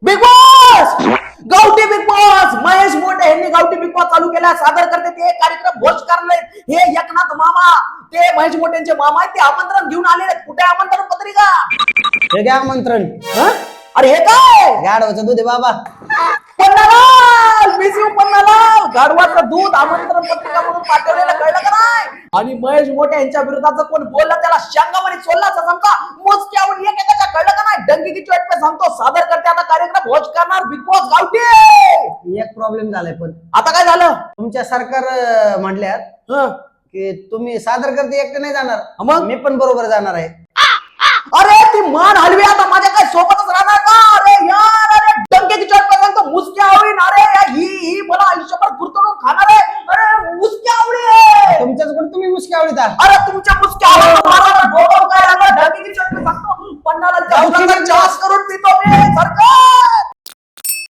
Big boss गावठी big boss Mahesh मोठे यांनी गावठी बिग बॉस चालू केला सादर करते ते कार्यक्रम भोज करले हे एकनाथ मामा ते महेश मोठ्यांचे मामा आहेत ते आमंत्रण घेऊन आलेले आहेत कुठे आमंत्रण पत्रिका हे घ्या आमंत्रण. अरे हे काय गाढवाचं दूध आहे बाबा. पन्नालाल मिस यू पन्नालाल गाढवाचं दूध आमंत्रण पत्रिका म्हणून पाठवलेलं कळलं का नाही आणि महेश मोठे यांच्या विरोधात कोण बोलला त्याला शांगामध्ये सोडला समजा मोजक्यावर एकेकाच्या कळलं का नाही डंगी किती वाट पे सांगतो सादर करते आता कार्यक्रम भोज करणार बिग बॉस गावठी एक प्रॉब्लेम झालाय पण आता काय झालं तुमच्या सरकार म्हटल्यात हं. की तुम्ही सादर करते एकटे नाही जाणार. मग? मी पण बरोबर जाणार आहे. अरे ती मान हलवी आता माझ्या काय सोबतच राहणार का